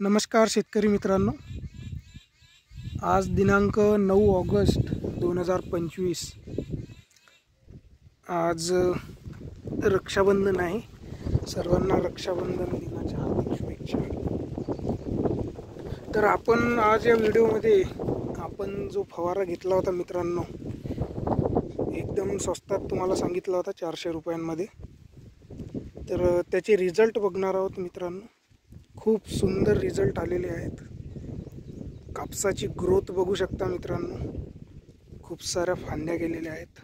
नमस्कार शेतकरी मित्रांनो, आज दिनांक 9 ऑगस्ट 2025। आज रक्षाबंधन आहे। सर्वांना रक्षाबंधन दिनाच्या हार्दिक शुभेच्छा। तर आपण आज या व्हिडिओमध्ये आपण जो फवारा घेतला होता मित्रांनो, एकदम स्वस्तात तुम्हाला सांगितला होता 400 रुपयांमध्ये, तर त्याचे रिझल्ट बघणार आहोत मित्रांनो। खूप सुंदर रिझल्ट आलेले आहेत। कापसाची ग्रोथ बघू शकता मित्रांनो, खूप साऱ्या फांद्या गेलेल्या आहेत।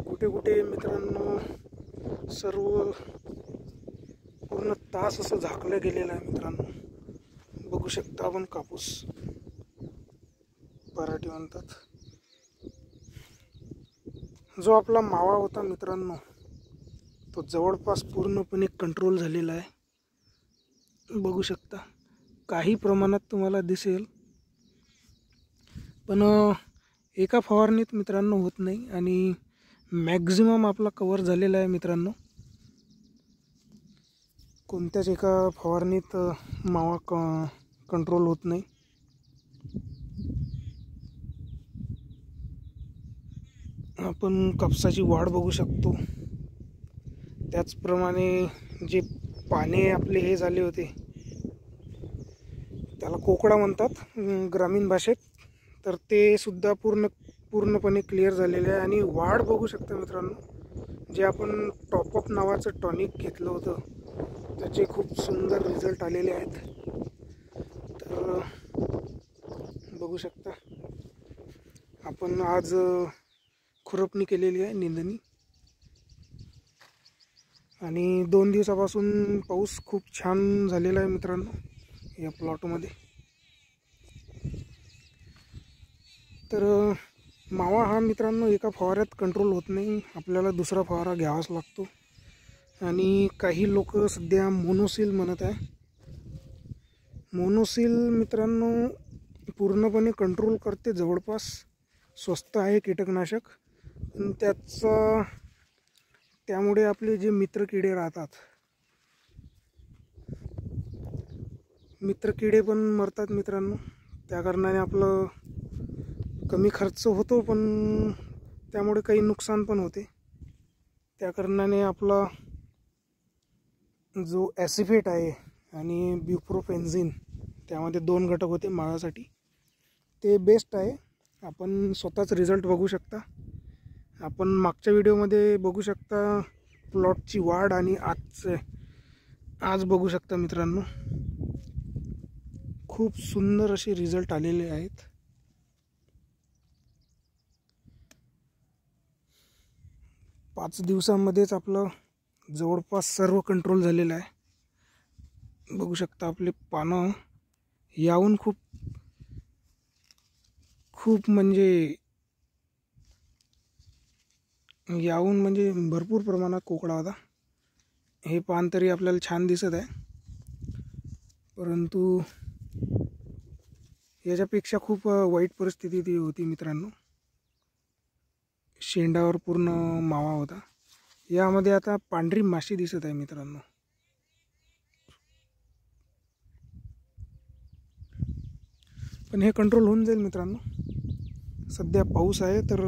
कुठे कुठे मित्रांनो सर्व पूर्ण तास असं झाकलं गेलेलं आहे मित्रांनो। बघू शकता आपण, कापूस पराठी म्हणतात। जो आपला मावा होता मित्रांनो, तो जवळपास पूर्णपणे कंट्रोल झालेला आहे। बघू शकता, काही प्रमाणात तुम्हाला दिसेल, पण एका फवारणीत मित्रांनो होत नाही आणि मॅक्झिमम आपला कव्हर झालेला आहे मित्रांनो। कोणत्याच एका फवारणीत मावा कंट्रोल होत नाही। आपण कापसाची वाढ बघू शकतो। त्याचप्रमाणे जे पाने आपले हे झाले होते, त्याला कोकडा म्हणतात ग्रामीण भाषेत, तर ते सुद्धा पूर्णपणे क्लिअर झालेले आहे। आणि वाढ बघू शकता मित्रांनो, जे आपण टॉपअप नावाचं टॉनिक घेतलं होतं, त्याचे खूप सुंदर रिझल्ट आलेले आहेत। तर बघू शकता, आपण आज खुरपणी केलेली आहे, निंदणी, आणि 2 दिवसापासून पाऊस खूप छान झालेला आहे मित्रांनो या प्लॉटमध्ये। तर मावा हा मित्रांनो एका फवाऱ्यात कंट्रोल होत नाही, आपल्याला दुसरा फवारा घ्यावाच लागतो। आणि काही लोक सध्या मोनोसील म्हणत आहे। मोनोसील मित्रांनो पूर्णपणे कंट्रोल करते, जवळपास स्वस्त आहे कीटकनाशक, पण त्यामुळे आपले जे मित्रकिडे राहतात, मित्रकिडे पण मरतात मित्रांनो। त्या कारणाने आपलं कमी खर्च होतो, पण त्यामुळे काही नुकसान पण होते। त्या कारणाने आपला जो ॲसिफेट आहे आणि ब्युप्रोफेन्झिन, त्यामध्ये 2 घटक होते माव्यासाठी, ते बेस्ट आहे। आपण स्वतःच रिझल्ट बघू शकता। आपण मागच्या व्हिडिओमध्ये बघू शकता प्लॉटची वाढ, आणि आज बघू शकता मित्रांनो, खूप सुंदर असे रिझल्ट आलेले आहेत। पाच दिवसांमध्येच आपलं जवळपास सर्व कंट्रोल झालेलं आहे। बघू शकता आपले पानं यावून खूप म्हणजे भरपूर प्रमाणात कोकडा होता। हे पान तरी आपल्याला छान दिसत आहे, परंतु याच्यापेक्षा खूप वाईट परिस्थिती होती मित्रांनो। शेंडावर पूर्ण मावा होता। यामध्ये आता पांढरी माशी दिसत आहे मित्रांनो। पण हे कंट्रोल होऊन जाईल मित्रांनो। सध्या पाऊस आहे, तर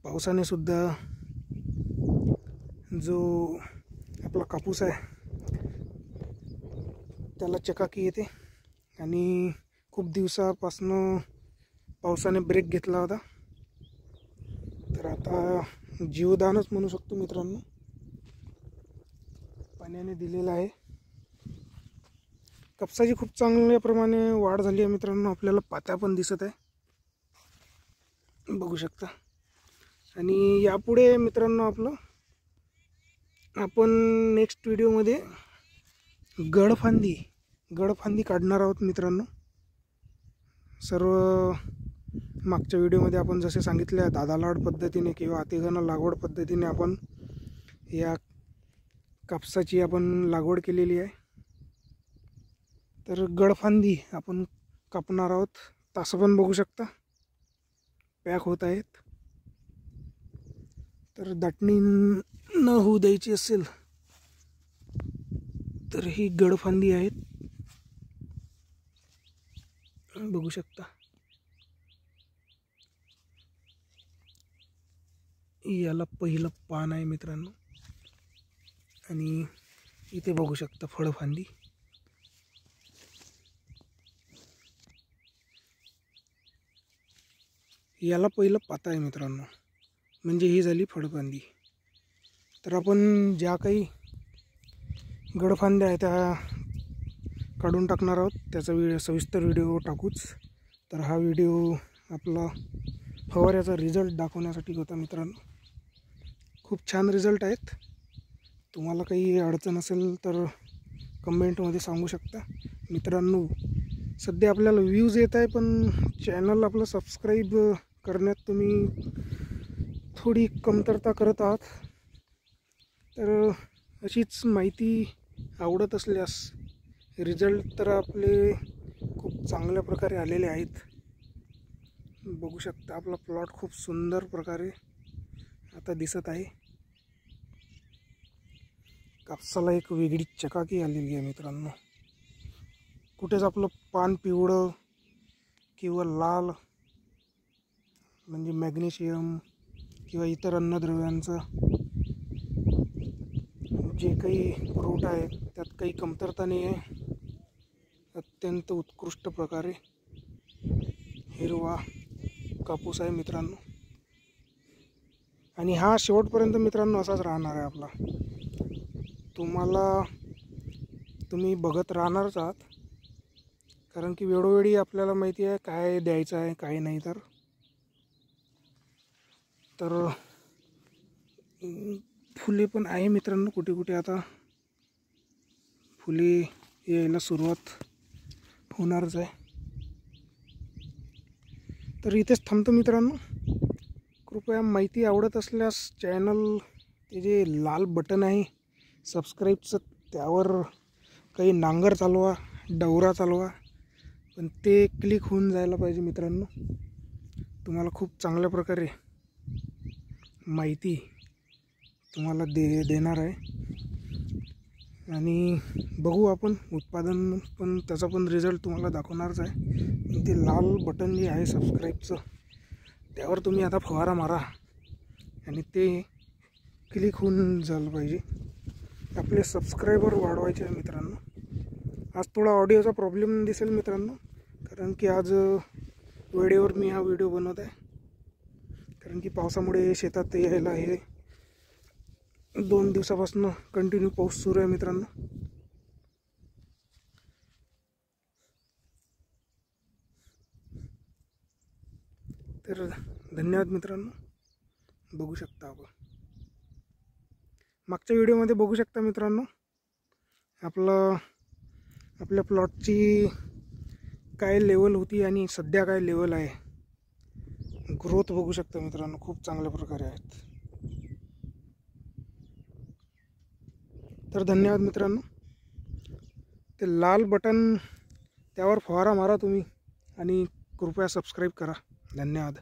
पावसाने सुद्धा जो आपला कापूस आहे त्याला चकाकी येते, आणि खूप दिवसापासून पावसाने ब्रेक घेतला होता, तर आता जीवदानच म्हणू शकतो मित्रांनो, पाण्याने दिलेला आहे। कापसाची खूप चांगल्या प्रमाणे वाढ झाली आहे मित्रांनो। आपल्याला पात्या पण दिसत आहे, बघू शकता। आणि यापुढे मित्रांनो आपण नेक्स्ट व्हिडिओमध्ये गडफांदी काढणार आहोत मित्रांनो। सर्व मागच्या व्हिडिओमध्ये आपण जसे सांगितले, दादा लाड पद्धतीने किंवा अतिघन लागवड पद्धतीने आपण या कापसाची लागवड केलेली आहे। तर गडफांदी आपण कापणार आहोत। तासं पण बघू शकता पॅक होत आहेत। तर दाटणी न होऊ व्ह्यू द्यायची असेल तर ही गडफांदी आहेत, बघू शकता. याला पहिलं पान आहे मित्रांनो, आणि इथे बघू शकता फळफांदी. याला पहिलं पाता आहे मित्रांनो, म्हणजे ही झाली फळफांदी. तर आपण ज्या काही गडफांद्या आहेत त्या काढून टाकणार आहोत, त्याचा सविस्तर व्हिडिओ टाकूच. तर हा व्हिडिओ आपला फवाऱ्याचा रिझल्ट दाखवण्यासाठी होता मित्रांनो. खूप छान रिझल्ट आहेत. तुम्हाला काही अडचण असेल तर कमेंटमध्ये सांगू शकता मित्रांनो. सध्या आपल्याला व्ह्यूज येत आहे, पण चॅनल आपलं सबस्क्राईब करण्यात तुम्ही थोडी कमतरता करत आहात. तर अशीच माहिती आवडत असल्यास रिझल्ट तर आपले खूप चांगल्या प्रकारे आलेले आहेत. बघू शकता आपला प्लॉट खूप सुंदर प्रकारे आता दिसत आहे. कापसाला एक वेगळी चकाकी आलेली आहे मित्रांनो. कुठेच आपलं पान पिवळं किंवा लाल, म्हणजे मॅग्नेशियम किंवा इतर अन्नद्रव्यांचा जे काही पुरवठा आहे त्यात काही कमतरता नाही आहे. अत्यंत उत्कृष्ट प्रकारे हिरवा कापूस आहे मित्रांनो. आणि हा शेवटपर्यंत मित्रांनो असाच राहणार आहे आपला. तुम्ही बघत राहणारच आहात, कारण की वेळोवेळी आपल्याला माहिती आहे काय द्यायचं आहे काय नाही. तर फुले पण आहे मित्रांनो, कुठे कुठे आता फुले यायला सुरुवात होणारच आहे. तर इथेच थांबतो मित्रांनो. कृपया माहिती आवडत असल्यास चॅनल ते जे लाल बटन आहे सबस्क्राईबचं, त्यावर काही नांगर चालवा, डवरा चालवा, पण ते क्लिक होऊन जायला पाहिजे मित्रांनो. तुम्हाला खूप चांगल्या प्रकारे माहिती तुम्हाला देणार आहे. आणि बघू आपण उत्पादन पण, त्याचा पण रिझल्ट तुम्हाला दाखवणारच आहे. ते लाल बटन जे आहे सबस्क्राईबचं, त्यावर तुम्ही आता फवारा मारा आणि ते क्लिक होऊन झालं पाहिजे. आपले सबस्क्रायबर वाढवायचे आहे मित्रांनो. आज थोडा ऑडिओचा प्रॉब्लेम दिसेल मित्रांनो, कारण की आज वेळेवर मी हा व्हिडिओ बनवत आहे. कारण की पावसामुळे शेतात यायला हे 2 दिवसापासून कंटिन्यू पाऊस सुरू आहे मित्रांनो. तर धन्यवाद मित्रांनो. बघू शकता आपण मागच्या व्हिडिओमध्ये बघू शकता मित्रांनो, आपल्या प्लॉटची काय लेवल होती आणि सध्या काय लेवल आहे. ग्रोथ बघू शकता मित्रांनो, खूप चांगल्या प्रकारे आहेत. तर धन्यवाद मित्रांनो. ते लाल बटन त्यावर फवारा मारा तुम्ही आणि कृपया सबस्क्राईब करा. धन्यवाद.